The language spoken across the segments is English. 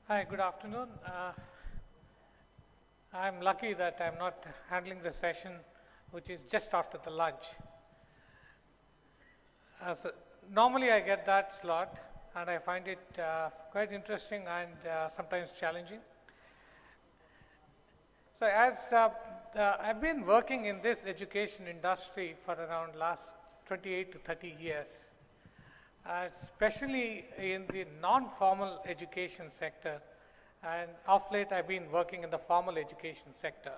Hi, good afternoon. I'm lucky that I'm not handling the session which is just after the lunch. So normally I get that slot and I find it quite interesting and sometimes challenging. So I've been working in this education industry for around last 28 to 30 years, especially in the non-formal education sector, and of late I've been working in the formal education sector.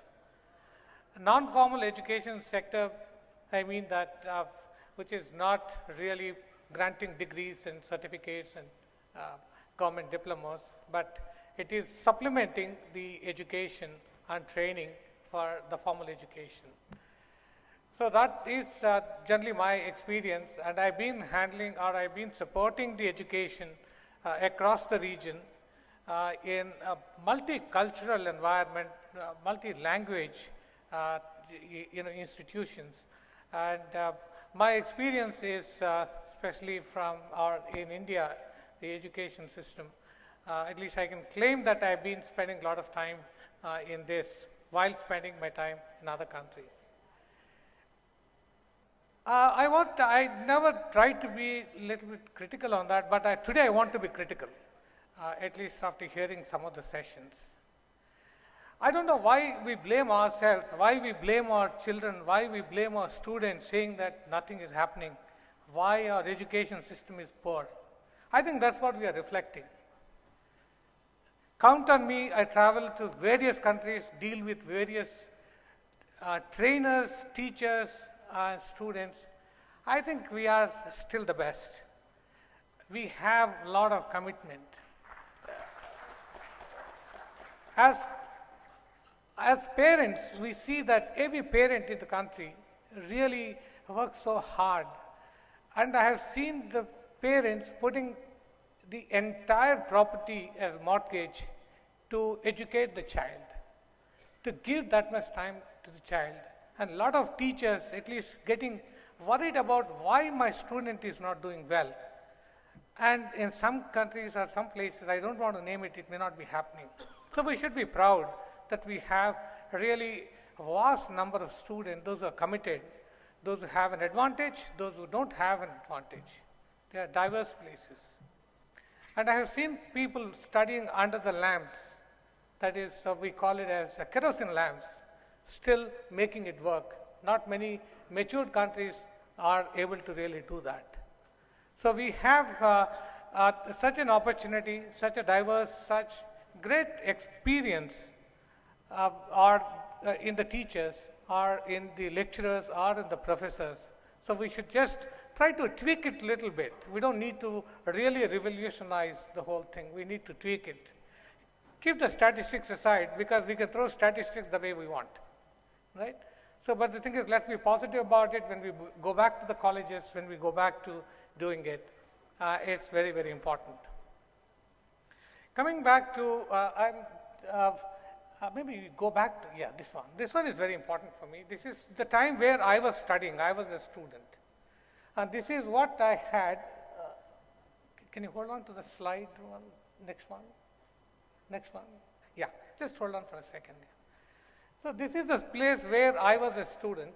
Non-formal education sector, I mean that which is not really granting degrees and certificates and government diplomas, but it is supplementing the education and training for the formal education. So that is generally my experience, and I've been handling or I've been supporting the education across the region in a multicultural environment, multi-language institutions. And my experience is especially from in India, the education system. At least I can claim that I've been spending a lot of time in this while spending my time in other countries. I never tried to be a little bit critical on that, but today I want to be critical, at least after hearing some of the sessions. I don't know why we blame ourselves, why we blame our children, why we blame our students saying that nothing is happening, why our education system is poor. I think that's what we are reflecting. Count on me, I travel to various countries, deal with various trainers, teachers, students. I think we are still the best. We have a lot of commitment. As parents, we see that every parent in the country really works so hard. And I have seen the parents putting the entire property as mortgage to educate the child, to give that much time to the child. And a lot of teachers at least getting worried about why my student is not doing well. And in some countries or some places, I don't want to name it, it may not be happening. So we should be proud that we have a really vast number of students, those who are committed, those who have an advantage, those who don't have an advantage. There are diverse places. And I have seen people studying under the lamps, that is, we call it as kerosene lamps, still making it work. Not many matured countries are able to really do that. So we have such an opportunity, such a diverse, such great experience or in the teachers, or in the lecturers, or in the professors. So we should just try to tweak it a little bit. We don't need to really revolutionize the whole thing. We need to tweak it. Keep the statistics aside, because we can throw statistics the way we want, right? So, but the thing is, let's be positive about it when we go back to the colleges, when we go back to doing it. It's very, very important. Coming back to, maybe we go back to, yeah, this one. This one is very important for me. This is the time where I was studying. I was a student. And this is what I had. Can you hold on to the slide one? Next one. Next one. Yeah, just hold on for a second. So this is the place where I was a student,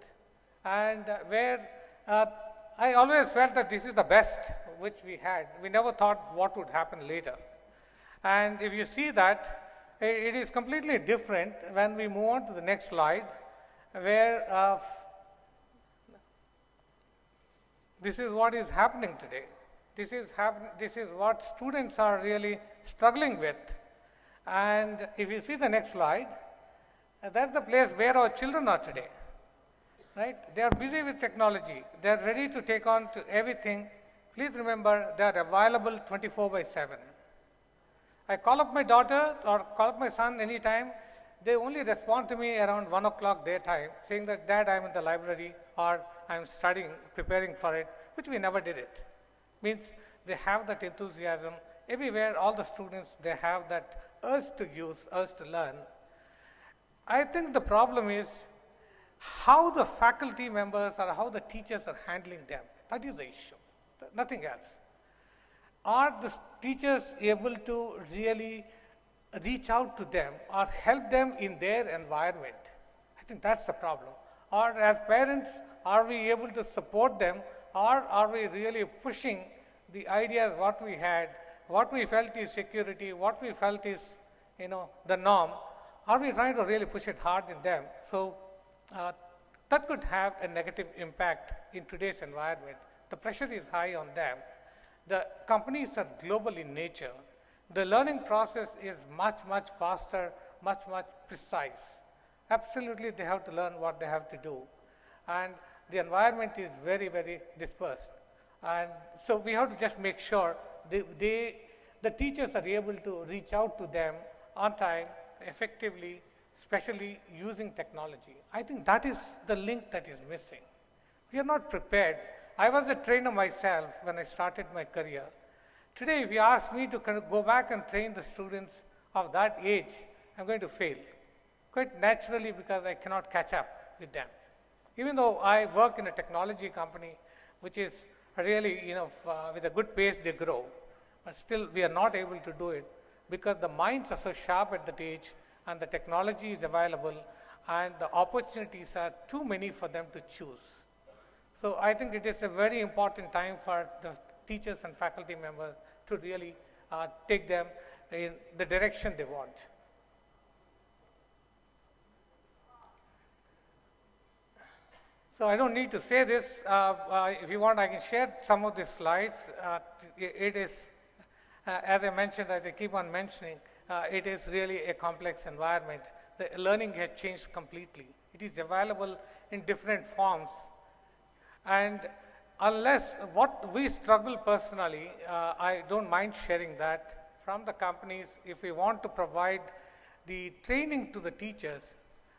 and where I always felt that this is the best which we had. We never thought what would happen later. And if you see that, it is completely different when we move on to the next slide, where this is what is happening today. This is what students are really struggling with. And if you see the next slide, that's the place where our children are today, right? They are busy with technology. They are ready to take on to everything. Please remember, they are available 24/7. I call up my daughter or call up my son anytime. They only respond to me around 1 o'clock their time, saying that, Dad, I'm in the library, or I'm studying, preparing for it, which we never did it. Means they have that enthusiasm. Everywhere, all the students, they have that urge to use, urge to learn. I think the problem is how the faculty members or how the teachers are handling them. That is the issue, nothing else. Are the teachers able to really reach out to them or help them in their environment. I think that's the problem. Or as parents, are we able to support them, or are we really pushing the ideas what we had, what we felt is security, what we felt is, the norm? Are we trying to really push it hard in them? So that could have a negative impact in today's environment. The pressure is high on them. The companies are global in nature. The learning process is much, much faster, much, much precise. Absolutely, they have to learn what they have to do. And the environment is very, very dispersed. And so we have to just make sure the teachers are able to reach out to them on time, effectively, especially using technology. I think that is the link that is missing. We are not prepared. I was a trainer myself when I started my career. Today, if you ask me to kind of go back and train the students of that age, I'm going to fail, quite naturally, because I cannot catch up with them. Even though I work in a technology company, which is really, with a good pace they grow, but still we are not able to do it because the minds are so sharp at that age and the technology is available and the opportunities are too many for them to choose. So I think it is a very important time for the teachers and faculty members to really take them in the direction they want. So I don't need to say this. If you want, I can share some of the slides. It is, as I mentioned, as I keep on mentioning, it is really a complex environment. The learning has changed completely. It is available in different forms. And unless what we struggle personally, I don't mind sharing that from the companies. If we want to provide the training to the teachers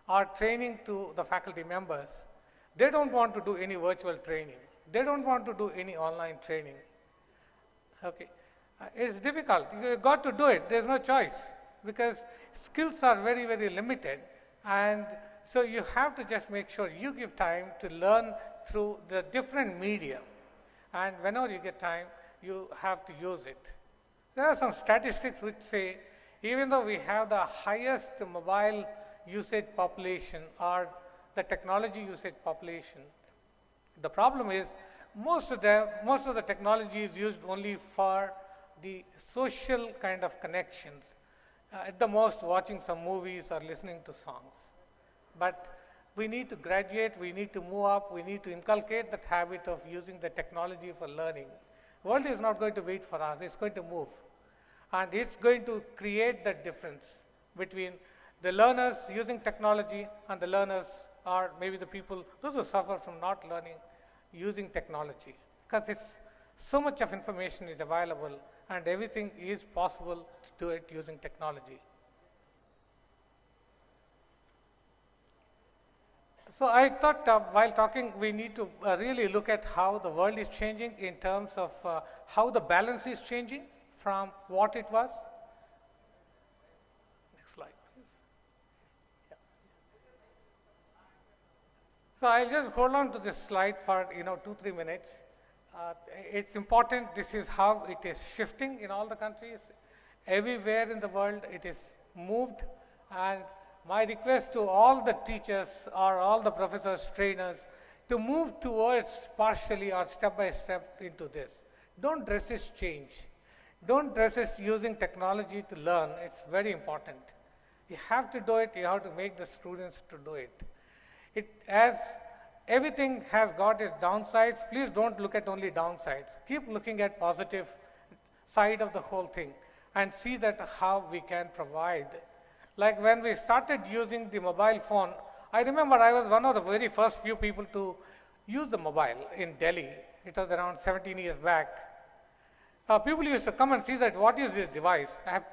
or training to the faculty members, they don't want to do any virtual training. They don't want to do any online training. Okay, it's difficult. You got to do it. There's no choice because skills are very, very limited, and so you have to just make sure you give time to learn through the different media, and whenever you get time, you have to use it. There are some statistics which say even though we have the highest mobile usage population or the technology usage population, the problem is most of the technology is used only for the social kind of connections, at the most watching some movies or listening to songs. But we need to graduate, we need to move up, we need to inculcate that habit of using the technology for learning. The world is not going to wait for us, it's going to move. And it's going to create that difference between the learners using technology and the learners, or maybe the people, those who suffer from not learning using technology. Because it's so much of information is available and everything is possible to do it using technology. So I thought while talking, we need to really look at how the world is changing in terms of how the balance is changing from what it was. Next slide, please. Yeah. So I'll just hold on to this slide for 2-3 minutes. It's important. This is how it is shifting in all the countries. Everywhere in the world, it is moved, and my request to all the teachers or all the professors, trainers, to move towards partially or step by step into this. Don't resist change. Don't resist using technology to learn. It's very important. You have to do it. You have to make the students to do it. As everything has got its downsides, please don't look at only downsides. Keep looking at positive side of the whole thing and see that how we can provide. Like when we started using the mobile phone, I remember I was one of the very first few people to use the mobile in Delhi. It was around 17 years back. People used to come and see that what is this device. I have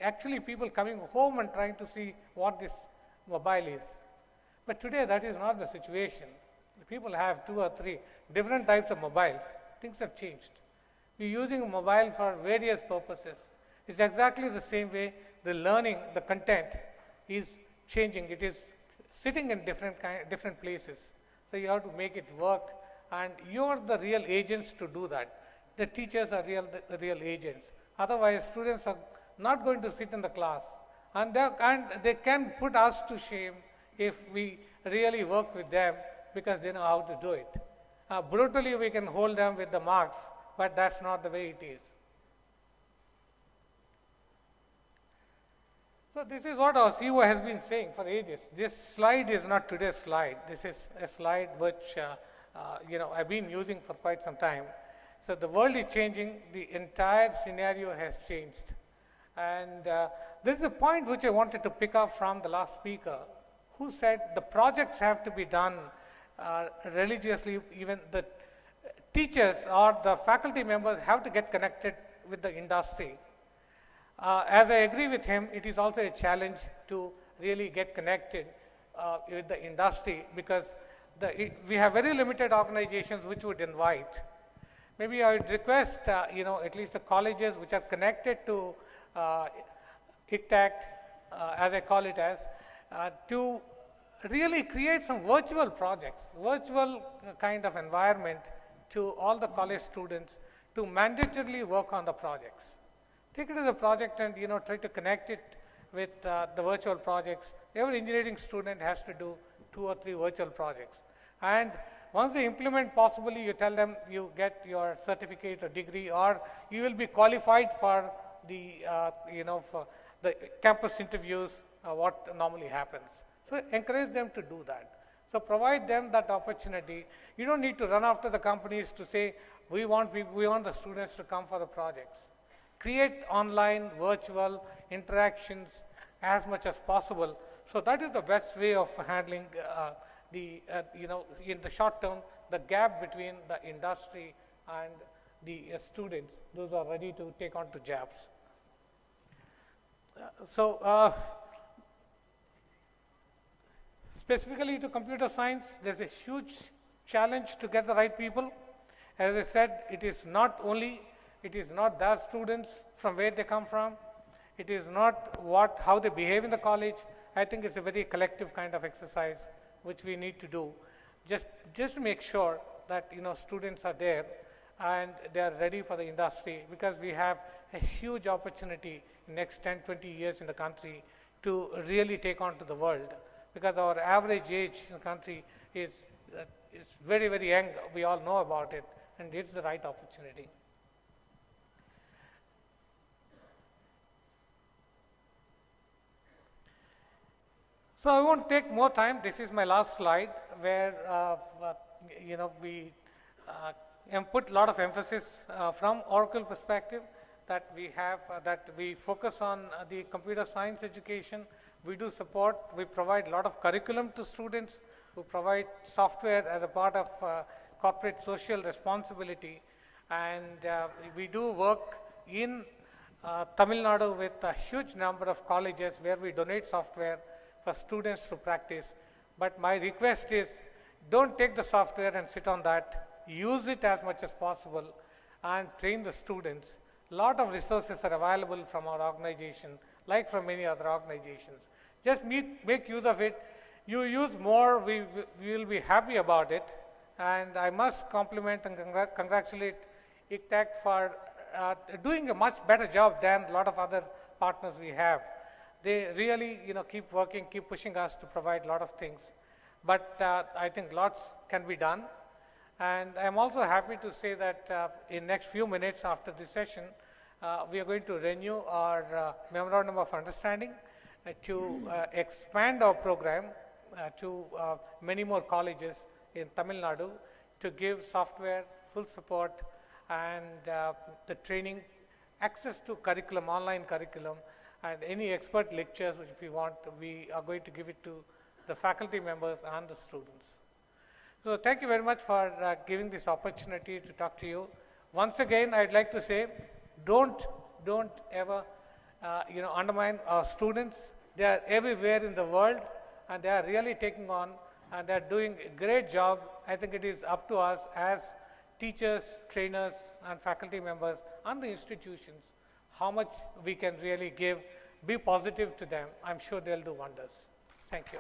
actually people coming home and trying to see what this mobile is. But today that is not the situation. The people have 2 or 3 different types of mobiles. Things have changed. We're using a mobile for various purposes. It's exactly the same way the learning, the content is changing. It is sitting in different places. So you have to make it work, and you're the real agents to do that. The teachers are the real agents. Otherwise, students are not going to sit in the class. And they can put us to shame if we really work with them because they know how to do it. Brutally, we can hold them with the marks, but that's not the way it is. So this is what our CEO has been saying for ages. This slide is not today's slide. This is a slide which I've been using for quite some time. So the world is changing. The entire scenario has changed. And this is a point which I wanted to pick up from the last speaker, who said the projects have to be done religiously. Even the teachers or the faculty members have to get connected with the industry. As I agree with him, it is also a challenge to really get connected with the industry, because we have very limited organizations which would invite. Maybe I would request, at least the colleges which are connected to ICTAC, as I call it as, to really create some virtual projects, virtual kind of environment to all the college students to mandatorily work on the projects. Take it as a project and try to connect it with the virtual projects. Every engineering student has to do 2 or 3 virtual projects. And once they implement, possibly you tell them you get your certificate or degree, or you will be qualified for the for the campus interviews, what normally happens. So encourage them to do that. So provide them that opportunity. You don't need to run after the companies to say we want the students to come for the projects. Create online, virtual interactions as much as possible. So that is the best way of handling in the short term, the gap between the industry and the students, those are ready to take on to jobs. Specifically to computer science, there's a huge challenge to get the right people. As I said, it is not the students from where they come from. It is not how they behave in the college. I think it's a very collective kind of exercise which we need to do, just to make sure that students are there and they are ready for the industry, because we have a huge opportunity in the next 10-20 years in the country to really take on to the world, because our average age in the country is very, very young. We all know about it, and it's the right opportunity. So I won't take more time. This is my last slide, where we put a lot of emphasis from Oracle perspective that we focus on the computer science education. We do support. We provide a lot of curriculum to students. We provide software as a part of corporate social responsibility, and we do work in Tamil Nadu with a huge number of colleges where we donate software for students to practice. But my request is, don't take the software and sit on that. Use it as much as possible and train the students. A lot of resources are available from our organization, like from many other organizations. Just make use of it. You use more, we will be happy about it. And I must compliment and congratulate ICTAC for doing a much better job than a lot of other partners we have. They really, keep working, keep pushing us to provide a lot of things. But I think lots can be done. And I'm also happy to say that in next few minutes after this session, we are going to renew our memorandum of understanding to expand our program to many more colleges in Tamil Nadu, to give software, full support, and the training, access to curriculum, online curriculum, and any expert lectures if you want, we are going to give it to the faculty members and the students. So thank you very much for giving this opportunity to talk to you. Once again, I'd like to say, don't ever undermine our students. They are everywhere in the world, and they are really taking on, and they are doing a great job. I think it is up to us as teachers, trainers, and faculty members and the institutions, how much we can really give, be positive to them. I'm sure they'll do wonders. Thank you.